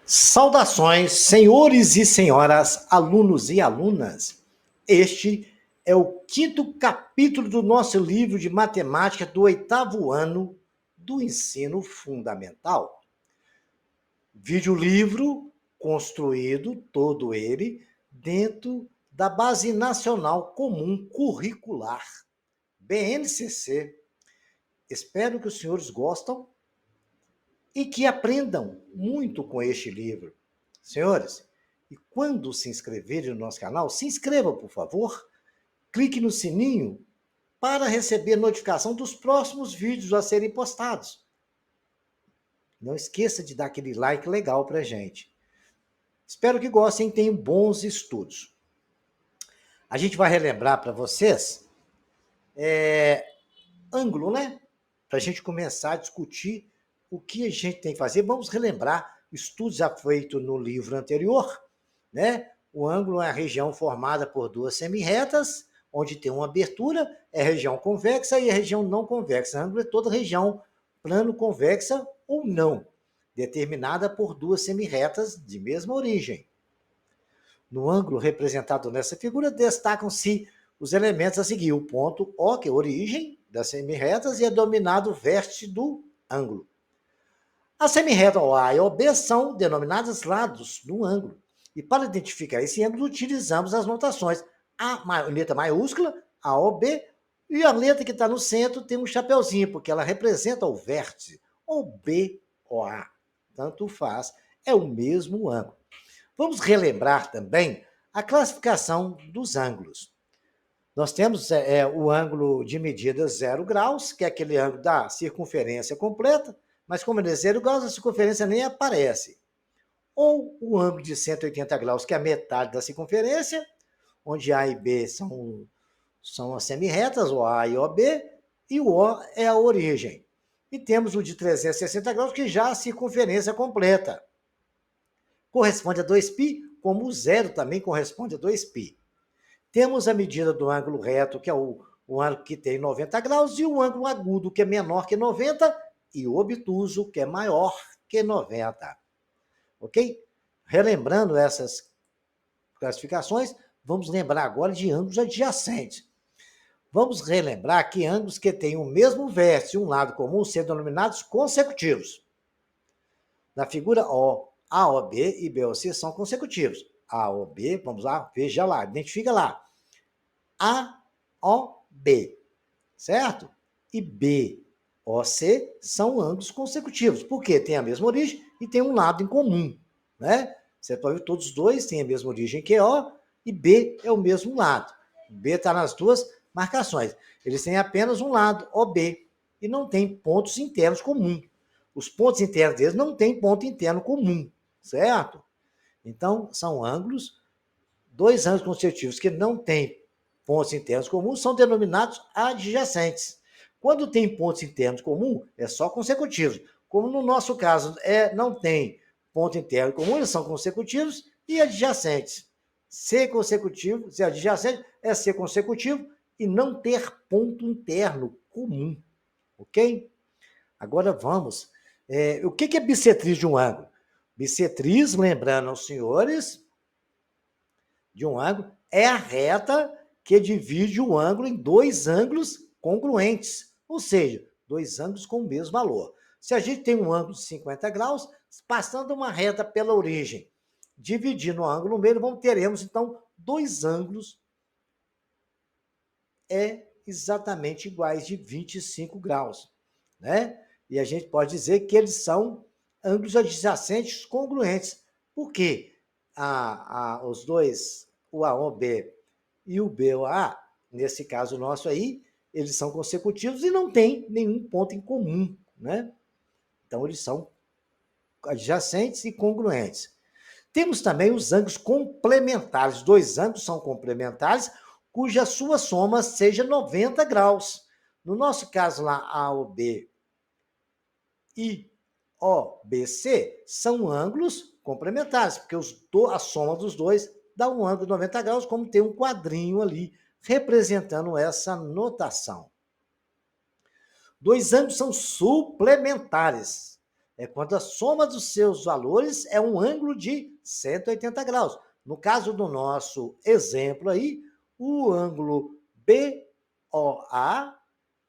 Saudações, senhores e senhoras, alunos e alunas. Este é o quinto capítulo do nosso livro de matemática do oitavo ano do ensino fundamental. Vídeo-livro construído, todo ele, dentro da Base Nacional Comum Curricular, BNCC. Espero que os senhores gostem e que aprendam muito com este livro. Senhores, e quando se inscreverem no nosso canal, se inscreva, por favor. Clique no sininho para receber notificação dos próximos vídeos a serem postados. Não esqueça de dar aquele like legal para a gente. Espero que gostem e tenham bons estudos. A gente vai relembrar para vocês ângulo, né? Para a gente começar a discutir o que a gente tem que fazer. Vamos relembrar estudos já feitos no livro anterior, né? O ângulo é a região formada por duas semirretas, onde tem uma abertura, é a região convexa e a região não convexa. O ângulo é toda região plano-convexa ou não, determinada por duas semirretas de mesma origem. No ângulo representado nessa figura, destacam-se os elementos a seguir. O ponto O, que é a origem das semirretas, e é dominado o vértice do ângulo. As semirretas OA e OB são denominadas lados do ângulo. E para identificar esse ângulo, utilizamos as notações. A letra maiúscula, a OB, e a letra que está no centro tem um chapeuzinho, porque ela representa o vértice, ou BOA. Tanto faz, é o mesmo ângulo. Vamos relembrar também a classificação dos ângulos. Nós temos o ângulo de medida 0 graus, que é aquele ângulo da circunferência completa, mas como ele é 0 graus, a circunferência nem aparece. Ou o ângulo de 180 graus, que é a metade da circunferência, onde A e B são as semirretas, o A e o B, e o O é a origem. E temos o de 360 graus, que já é a circunferência completa. Corresponde a 2π, como o zero também corresponde a 2π. Temos a medida do ângulo reto, que é o ângulo que tem 90 graus, e o ângulo agudo, que é menor que 90, e o obtuso, que é maior que 90. Ok? Relembrando essas classificações, vamos lembrar agora de ângulos adjacentes. Vamos relembrar que ângulos que têm o mesmo vértice e um lado comum são denominados consecutivos. Na figura O, AOB e BOC são consecutivos. AOB, vamos lá, veja lá, identifica lá. AOB, certo? E BOC são ângulos consecutivos, porque tem a mesma origem e tem um lado em comum, né? Você pode ver, todos os dois têm a mesma origem que O, e B é o mesmo lado. B está nas duas marcações. Eles têm apenas um lado, OB, e não tem pontos internos comuns. Os pontos internos deles não têm ponto interno comum, certo? Então, são ângulos, dois ângulos consecutivos que não têm pontos internos comuns são denominados adjacentes. Quando tem pontos internos comuns, é só consecutivos. Como no nosso caso não tem ponto interno comum, eles são consecutivos e adjacentes. Ser consecutivo, ser adjacente, é ser consecutivo e não ter ponto interno comum. Ok? Agora vamos. O que é bissetriz de um ângulo? Bissetriz, lembrando aos senhores, de um ângulo, é a reta que divide o ângulo em dois ângulos congruentes, ou seja, dois ângulos com o mesmo valor. Se a gente tem um ângulo de 50 graus, passando uma reta pela origem, dividindo o ângulo no meio, teremos, então, dois ângulos exatamente iguais de 25 graus, né? E a gente pode dizer que eles são ângulos adjacentes congruentes. Por quê? Os dois, o AOB e o BOA, nesse caso nosso aí, eles são consecutivos e não tem nenhum ponto em comum, né? Então, eles são adjacentes e congruentes. Temos também os ângulos complementares. Dois ângulos são complementares, cuja sua soma seja 90 graus. No nosso caso lá, AOB e OBC são ângulos complementares, porque a soma dos dois dá um ângulo de 90 graus, como tem um quadrinho ali representando essa notação. Dois ângulos são suplementares. é quando a soma dos seus valores é um ângulo de 180 graus. No caso do nosso exemplo aí, o ângulo BOA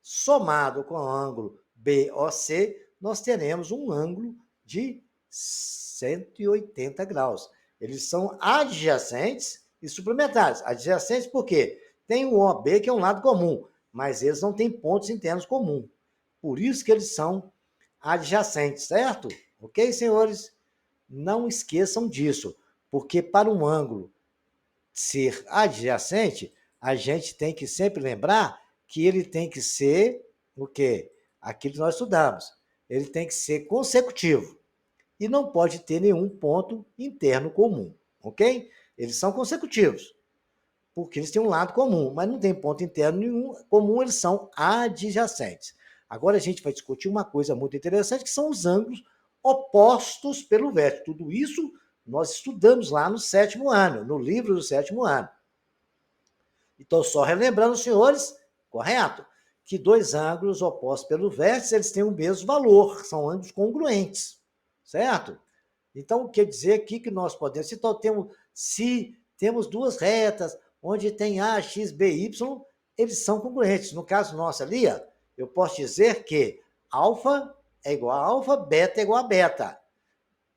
somado com o ângulo BOC, nós teremos um ângulo de 180 graus. Eles são adjacentes e suplementares. Adjacentes por quê? Tem o OB, que é um lado comum, mas eles não têm pontos internos comuns. Por isso que eles são adjacentes, certo? Ok, senhores? Não esqueçam disso, porque para um ângulo ser adjacente, a gente tem que sempre lembrar que ele tem que ser o quê? Aquilo que nós estudamos. Ele tem que ser consecutivo e não pode ter nenhum ponto interno comum, ok? Eles são consecutivos, porque eles têm um lado comum, mas não tem ponto interno nenhum comum, eles são adjacentes. Agora a gente vai discutir uma coisa muito interessante, que são os ângulos opostos pelo vértice. Tudo isso nós estudamos lá no 7º ano, no livro do 7º ano. Então, só relembrando, senhores, correto, que dois ângulos opostos pelo vértice, eles têm o mesmo valor, são ângulos congruentes, certo? Então, quer dizer aqui que nós podemos, se temos duas retas, onde tem A, X, B, Y, eles são congruentes. No caso nosso ali, ó, eu posso dizer que alfa é igual a alfa, beta é igual a beta.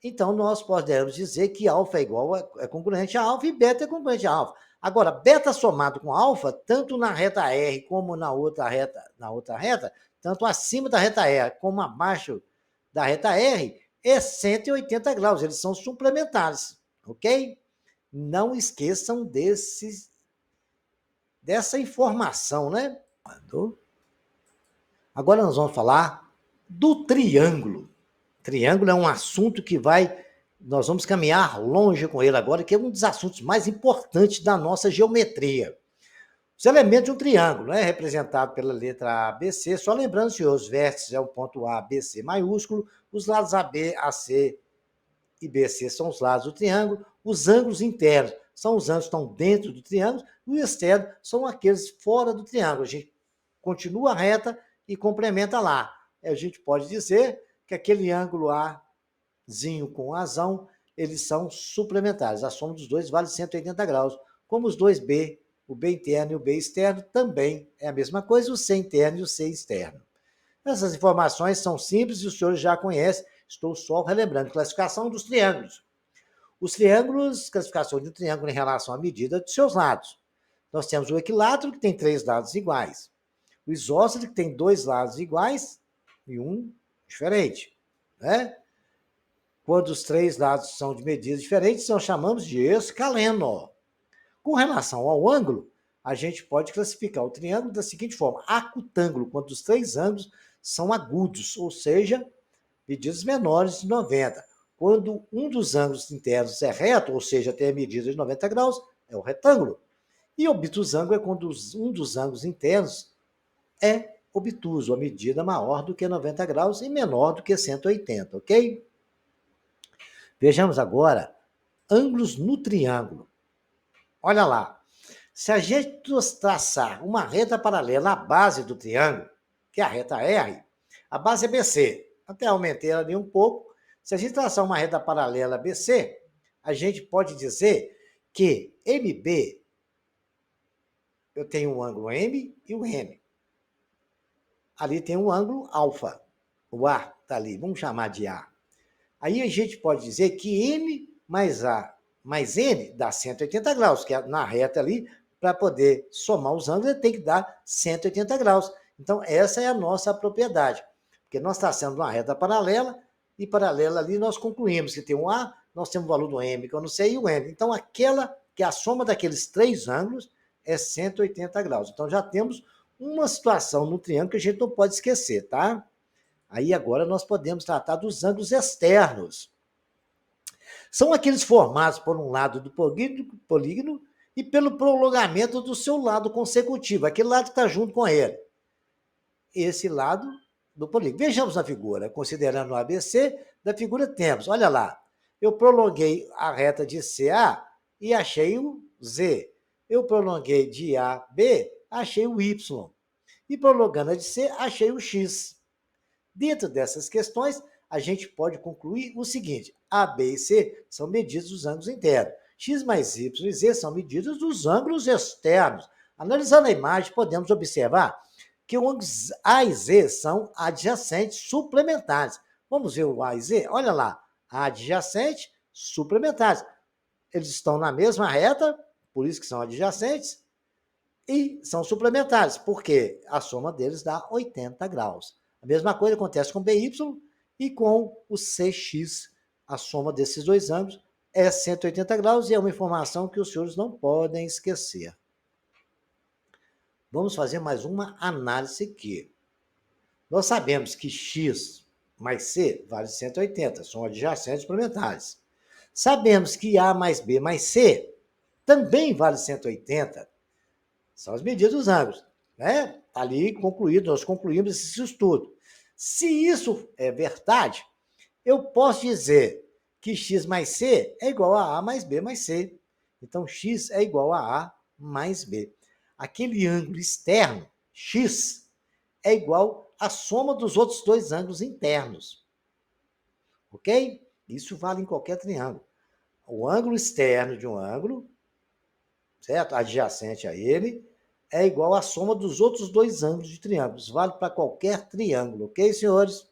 Então, nós podemos dizer que alfa é congruente a alfa e beta é congruente a alfa. Agora, beta somado com alfa, tanto na reta R como na outra reta, tanto acima da reta R como abaixo da reta R, é 180 graus. Eles são suplementares, ok? Não esqueçam dessa informação, né? Agora nós vamos falar do triângulo. Triângulo é um assunto que nós vamos caminhar longe com ele agora, que é um dos assuntos mais importantes da nossa geometria. Os elementos de um triângulo, né, representado pela letra ABC, só lembrando, senhor, os vértices é o ponto A, B, C maiúsculo, os lados AB, AC e BC são os lados do triângulo, os ângulos internos são os ângulos que estão dentro do triângulo, e os externos são aqueles fora do triângulo. A gente continua a reta e complementa lá. A gente pode dizer que aquele ângulo Azinho com Azão, eles são suplementares. A soma dos dois vale 180 graus. Como os dois B, o B interno e o B externo, também é a mesma coisa, o C interno e o C externo. Essas informações são simples e os senhores já conhecem, estou só relembrando. Classificação dos triângulos. Os triângulos, classificação de um triângulo em relação à medida de seus lados. Nós temos o equilátero, que tem 3 lados iguais. O isósceles, que tem 2 lados iguais e um diferente, né? Quando os 3 lados são de medidas diferentes, nós chamamos de escaleno. Com relação ao ângulo, a gente pode classificar o triângulo da seguinte forma: acutângulo, quando os 3 ângulos são agudos, ou seja, medidas menores de 90. Quando um dos ângulos internos é reto, ou seja, tem a medida de 90 graus, é o retângulo. E obtusângulo é quando um dos ângulos internos é obtuso, a medida maior do que 90 graus e menor do que 180, ok? Vejamos agora ângulos no triângulo. Olha lá, se a gente traçar uma reta paralela à base do triângulo, que é a reta R, a base é BC, até aumentei ela ali um pouco. Se a gente traçar uma reta paralela a BC, a gente pode dizer que MB, eu tenho um ângulo M e o N. Ali tem um ângulo alfa, o A está ali, vamos chamar de A. Aí a gente pode dizer que M mais A mais N dá 180 graus, que é na reta ali, para poder somar os ângulos, ele tem que dar 180 graus. Então, essa é a nossa propriedade, porque nós traçamos uma reta paralela, e paralela ali nós concluímos que tem um A, nós temos o valor do M, que eu não sei, e o N. Então, que a soma daqueles 3 ângulos é 180 graus. Então, já temos uma situação no triângulo que a gente não pode esquecer, tá? Aí, agora, nós podemos tratar dos ângulos externos. São aqueles formados por um lado do polígono e pelo prolongamento do seu lado consecutivo, aquele lado que está junto com ele. Esse lado do polígono. Vejamos na figura, considerando o ABC, da figura temos, olha lá, eu prolonguei a reta de CA e achei o Z. Eu prolonguei de AB, achei o Y. E prolongando a de C, achei o X. Dentro dessas questões, a gente pode concluir o seguinte: A, B e C são medidas dos ângulos internos. X mais Y e Z são medidas dos ângulos externos. Analisando a imagem, podemos observar que os ângulos A e Z são adjacentes suplementares. Vamos ver o A e Z? Olha lá, adjacente, suplementares. Eles estão na mesma reta, por isso que são adjacentes, e são suplementares, porque a soma deles dá 80 graus. A mesma coisa acontece com BY e com o CX. A soma desses dois ângulos é 180 graus e é uma informação que os senhores não podem esquecer. Vamos fazer mais uma análise aqui. Nós sabemos que X mais C vale 180, são adjacentes suplementares. Sabemos que A mais B mais C também vale 180. São as medidas dos ângulos. Né? Ali concluído, nós concluímos esse estudo. Se isso é verdade, eu posso dizer que X mais C é igual a A mais B mais C. Então, X é igual a A mais B. Aquele ângulo externo, X, é igual à soma dos outros dois ângulos internos. Ok? Isso vale em qualquer triângulo. O ângulo externo de um ângulo, certo? Adjacente a ele, é igual à soma dos outros dois ângulos de triângulos. Vale para qualquer triângulo, ok, senhores?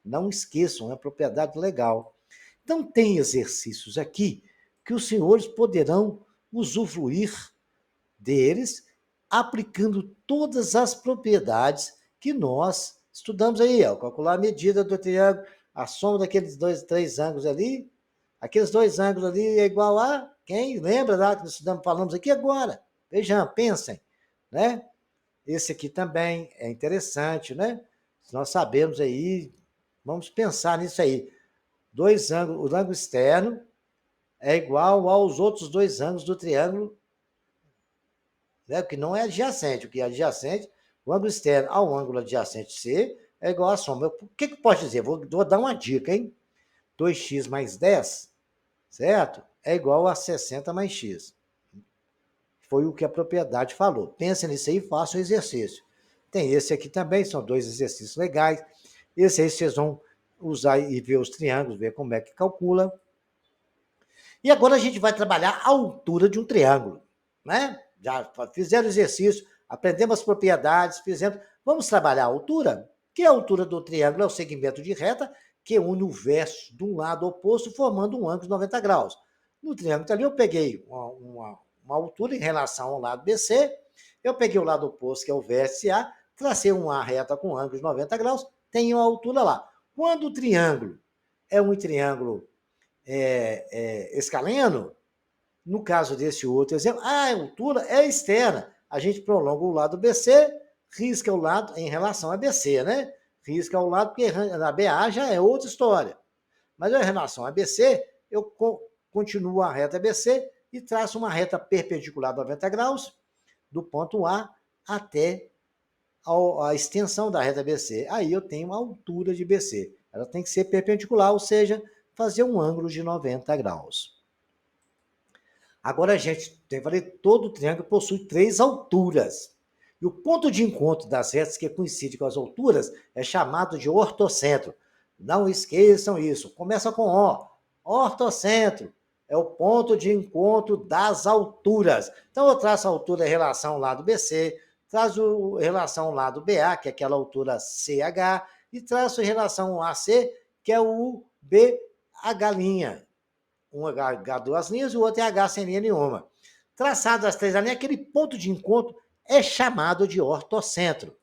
Não esqueçam, é propriedade legal. Então, tem exercícios aqui que os senhores poderão usufruir deles, aplicando todas as propriedades que nós estudamos aí. Ó. Calcular a medida do triângulo, a soma daqueles três ângulos ali, aqueles dois ângulos ali é igual a quem? Lembra lá que nós estudamos, falamos aqui agora? Vejam, pensem. Né? Esse aqui também é interessante, né? Nós sabemos aí, vamos pensar nisso aí. Dois ângulos, o ângulo externo é igual aos outros dois ângulos do triângulo, né? Que não é adjacente, o que é adjacente, o ângulo externo ao ângulo adjacente C é igual à soma. O que eu posso dizer? Vou dar uma dica, hein? 2x mais 10, certo? É igual a 60 mais x. Foi o que a propriedade falou. Pense nisso aí e faça o exercício. Tem esse aqui também, são dois exercícios legais. Esse aí vocês vão usar e ver os triângulos, ver como é que calcula. E agora a gente vai trabalhar a altura de um triângulo. Né? Já fizeram o exercício, aprendemos as propriedades, fizemos. Vamos trabalhar a altura? Que a altura do triângulo é o segmento de reta que une o verso de um lado oposto, formando um ângulo de 90 graus. No triângulo ali eu peguei uma altura em relação ao lado BC, eu peguei o lado oposto, que é o vértice A, tracei uma reta com ângulo de 90 graus, tenho a altura lá. Quando o triângulo é um triângulo escaleno, no caso desse outro exemplo, a altura é externa. A gente prolonga o lado BC, risca o lado em relação a BC, né? Risca o lado, porque na BA já é outra história. Mas em relação a BC, eu continuo a reta BC e traço uma reta perpendicular a 90 graus, do ponto A até a extensão da reta BC. Aí eu tenho a altura de BC. Ela tem que ser perpendicular, ou seja, fazer um ângulo de 90 graus. Agora, a gente tem que falar, todo triângulo possui 3 alturas. E o ponto de encontro das retas que coincide com as alturas é chamado de ortocentro. Não esqueçam isso. Começa com O. Ortocentro é o ponto de encontro das alturas. Então, eu traço a altura em relação ao lado BC, traço em relação ao lado BA, que é aquela altura CH, e traço em relação ao AC, que é o BH'. Um H, duas linhas, e o outro é H sem linha nenhuma. Traçado as 3 linhas, aquele ponto de encontro é chamado de ortocentro.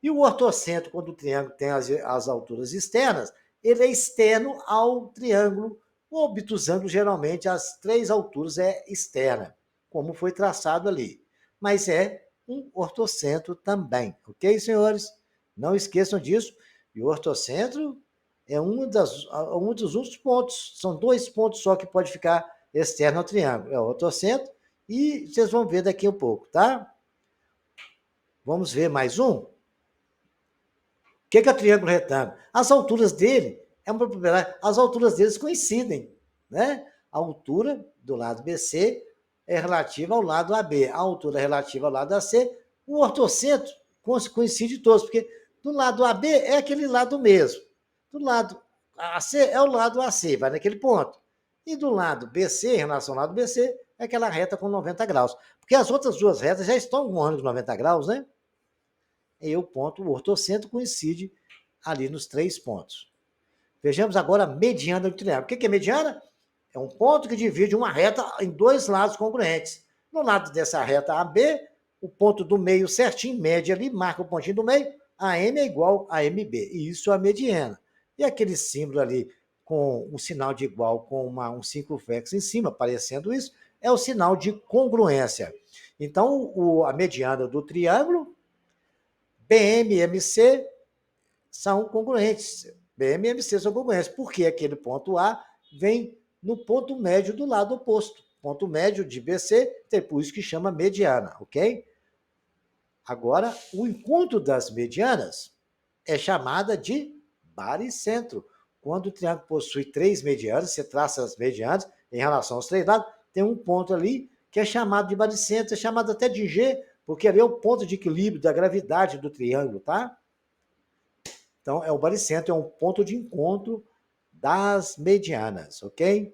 E o ortocentro, quando o triângulo tem as alturas externas, ele é externo ao triângulo, obtusando geralmente as 3 alturas é externa, como foi traçado ali. Mas é um ortocentro também, ok, senhores? Não esqueçam disso. E o ortocentro é um dos outros pontos. São 2 pontos só que pode ficar externo ao triângulo. É o ortocentro e vocês vão ver daqui a pouco, tá? Vamos ver mais um? O que é o triângulo retângulo? As alturas dele, é uma propriedade, as alturas deles coincidem, né? A altura do lado BC é relativa ao lado AB, a altura relativa ao lado AC, o ortocentro coincide todos, porque do lado AB é aquele lado mesmo. Do lado AC é o lado AC, vai naquele ponto. E do lado BC, em relação ao lado BC, é aquela reta com 90 graus. Porque as outras duas retas já estão com ângulo de 90 graus, né? E o ponto ortocêntrico coincide ali nos 3 pontos. Vejamos agora a mediana do triângulo. O que é mediana? É um ponto que divide uma reta em 2 lados congruentes. No lado dessa reta AB, o ponto do meio certinho, mede ali, marca o pontinho do meio, AM é igual a MB. E isso é a mediana. E aquele símbolo ali com um sinal de igual com um circunflexo em cima, aparecendo isso, é o sinal de congruência. Então, a mediana do triângulo, BM e MC, são congruentes. BM e MC são congruentes, porque aquele ponto A vem no ponto médio do lado oposto. Ponto médio de BC, por isso que chama mediana, ok? Agora, o encontro das medianas é chamada de baricentro. Quando o triângulo possui 3 medianas, você traça as medianas em relação aos 3 lados, tem um ponto ali que é chamado de baricentro, é chamado até de G, porque ali é o ponto de equilíbrio da gravidade do triângulo, tá? Então, o baricentro é um ponto de encontro das medianas, ok?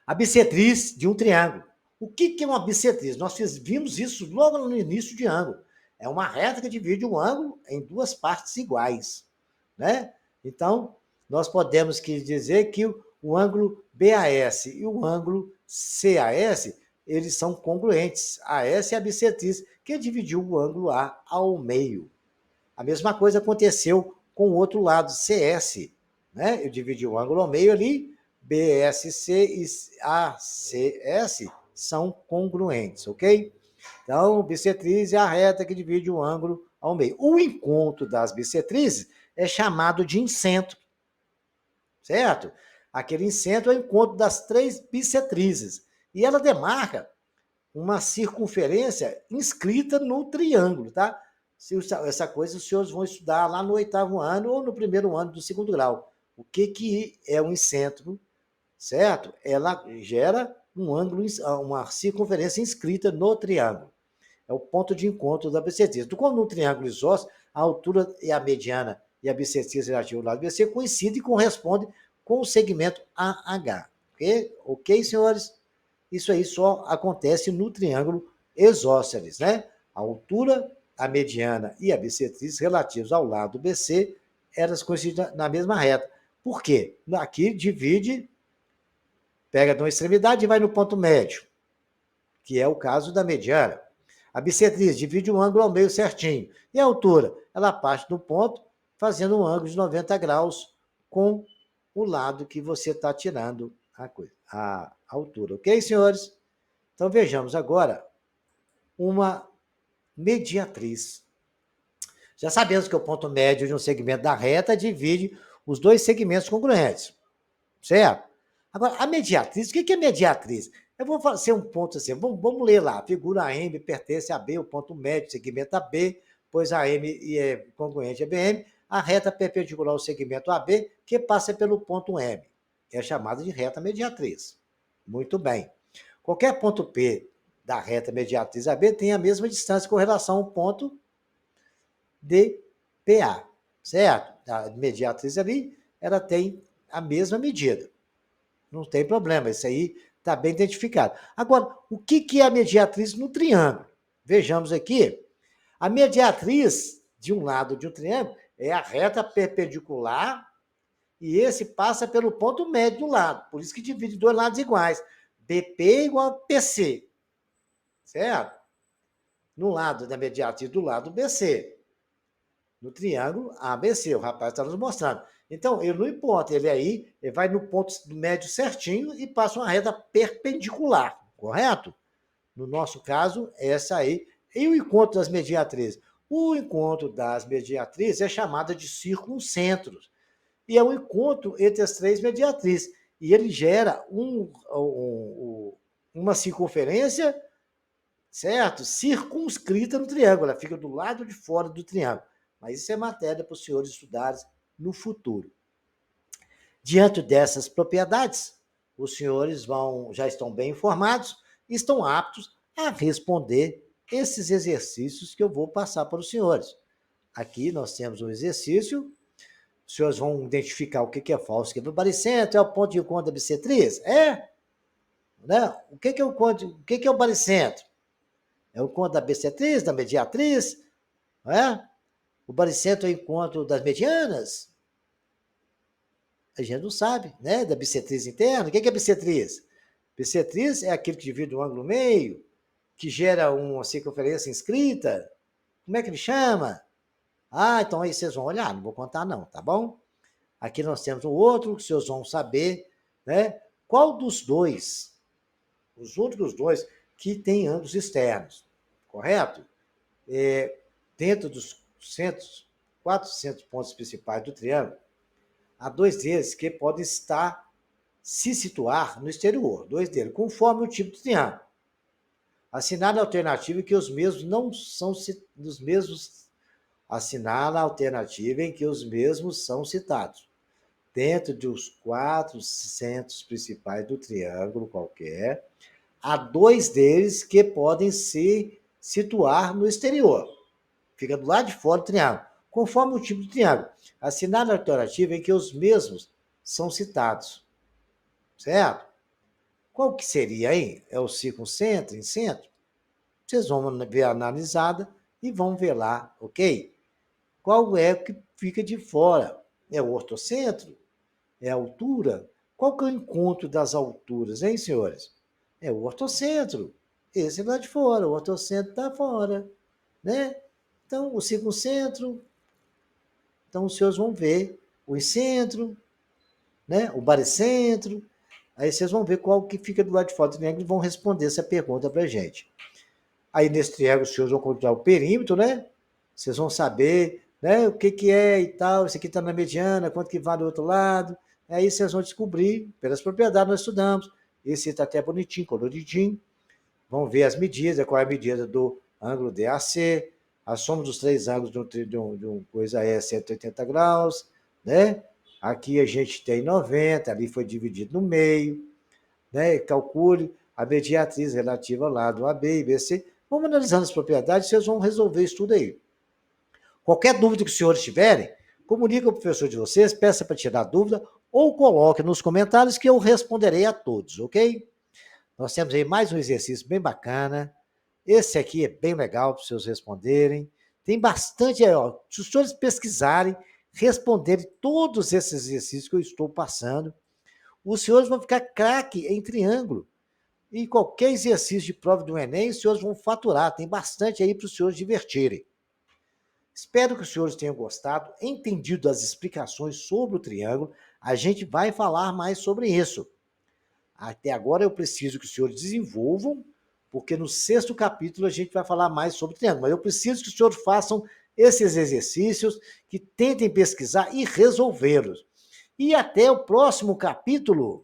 A bissetriz de um triângulo. O que é uma bissetriz? Nós vimos isso logo no início de ângulo. É uma reta que divide um ângulo em 2 partes iguais, né? Então, nós podemos dizer que o ângulo BAS e o ângulo CAS, eles são congruentes. AS é a bissetriz que dividiu o ângulo A ao meio. A mesma coisa aconteceu com o outro lado, CS, né? Eu dividi o ângulo ao meio ali, BSC e ACS são congruentes, ok? Então, bissetriz é a reta que divide o ângulo ao meio. O encontro das bissetrizes é chamado de incentro, certo? Aquele incentro é o encontro das 3 bissetrizes. E ela demarca uma circunferência inscrita no triângulo, tá? Essa coisa os senhores vão estudar lá no 8º ano ou no 1º ano do 2º grau. O que é um incentro, certo? Ela gera um ângulo, uma circunferência inscrita no triângulo. É o ponto de encontro da bissetriz. Como no triângulo isósceles, a altura e a mediana e a bissetriz relativa ao lado BC coincidem e correspondem com o segmento AH. Ok, senhores? Isso aí só acontece no triângulo isósceles, né? A altura, a mediana e a bissetriz relativos ao lado BC, elas coincidem na mesma reta. Por quê? Aqui divide, pega de uma extremidade e vai no ponto médio, que é o caso da mediana. A bissetriz divide um ângulo ao meio certinho. E a altura? Ela parte do ponto, fazendo um ângulo de 90 graus com o lado que você está tirando a altura. Ok, senhores? Então, vejamos agora uma mediatriz. Já sabemos que o ponto médio de um segmento da reta divide os 2 segmentos congruentes, certo? Agora, a mediatriz, o que é mediatriz? Eu vou fazer um ponto assim, vamos ler lá. A figura AM pertence a B, o ponto médio, segmento AB, pois a M é congruente a BM, a reta perpendicular ao segmento AB, que passa pelo ponto M. É chamada de reta mediatriz. Muito bem. Qualquer ponto P da reta mediatriz AB tem a mesma distância com relação ao ponto DPA, certo? A mediatriz ali, ela tem a mesma medida. Não tem problema, isso aí está bem identificado. Agora, o que é a mediatriz no triângulo? Vejamos aqui. A mediatriz de um lado de um triângulo é a reta perpendicular e esse passa pelo ponto médio do lado. Por isso que divide 2 lados iguais. BP igual a PC, certo? No lado da mediatriz do lado BC. No triângulo ABC, o rapaz está nos mostrando. Então, ele não importa, ele vai no ponto médio certinho e passa uma reta perpendicular, correto? No nosso caso, essa aí. E o encontro das mediatrizes? O encontro das mediatrizes é chamado de circuncentros. E é um encontro entre as 3 mediatrizes. E ele gera uma circunferência, certo? Circunscrita no triângulo. Ela fica do lado de fora do triângulo. Mas isso é matéria para os senhores estudarem no futuro. Diante dessas propriedades, os senhores já estão bem informados e estão aptos a responder esses exercícios que eu vou passar para os senhores. Aqui nós temos um exercício Os senhores vão identificar o que é falso, o que é baricentro, é o ponto de encontro da bissetriz? É? Né? O que é o baricentro? É o encontro da bissetriz, da mediatriz? Não é? O baricentro é o encontro das medianas? A gente não sabe, né? Da bissetriz interna. O que é bissetriz? Bissetriz é aquele que divide o ângulo meio, que gera uma circunferência inscrita. Como é que ele chama? Ah, então aí vocês vão olhar, não vou contar não, tá bom? Aqui nós temos o outro, que vocês vão saber, né? Qual dos dois, os outros dois, que tem ângulos externos, correto? Dentro dos quatro centros pontos principais do triângulo, há dois deles que podem se situar no exterior, dois deles, conforme o tipo de triângulo. Assinar a alternativa em que os mesmos não são os mesmos. Assinar a alternativa em que os mesmos são citados. Dentro dos quatro centros principais do triângulo qualquer, há dois deles que podem se situar no exterior. Fica do lado de fora do triângulo, conforme o tipo de triângulo. Assinar a alternativa em que os mesmos são citados. Certo? Qual que seria aí? É o circuncentro, em centro? Vocês vão ver a analisada e vão ver lá, ok? Qual é o que fica de fora? É o ortocentro? É a altura? Qual que é o encontro das alturas, hein, senhores? É o ortocentro. Esse lá de fora, o ortocentro está fora, né? Então, o circuncentro, então os senhores vão ver o incentro, né? O baricentro. Aí vocês vão ver qual que fica do lado de fora do triângulo e vão responder essa pergunta para a gente. Aí nesse triângulo os senhores vão encontrar o perímetro, né? Vocês vão saber, né, o que é e tal, esse aqui está na mediana, quanto que vale do outro lado. Aí vocês vão descobrir, pelas propriedades nós estudamos. Esse está até bonitinho, coloridinho. Vão ver as medidas, qual é a medida do ângulo DAC, a soma dos três ângulos de um coisa é 180 graus, né? Aqui a gente tem 90, ali foi dividido no meio, né? Calcule a mediatriz relativa lá do AB e BC. Vamos analisando as propriedades, vocês vão resolver isso tudo aí. Qualquer dúvida que os senhores tiverem, comunique com o professor de vocês, peça para tirar dúvida ou coloque nos comentários que eu responderei a todos, ok? Nós temos aí mais um exercício bem bacana. Esse aqui é bem legal para os senhores responderem. Tem bastante, ó, se os senhores pesquisarem, responderem todos esses exercícios que eu estou passando, os senhores vão ficar craque em triângulo. E qualquer exercício de prova do Enem, os senhores vão faturar. Tem bastante aí para os senhores divertirem. Espero que os senhores tenham gostado, entendido as explicações sobre o triângulo. A gente vai falar mais sobre isso. Até agora eu preciso que os senhores desenvolvam, porque no 6º capítulo a gente vai falar mais sobre o triângulo. Mas eu preciso que os senhores façam esses exercícios, que tentem pesquisar e resolvê-los. E até o próximo capítulo.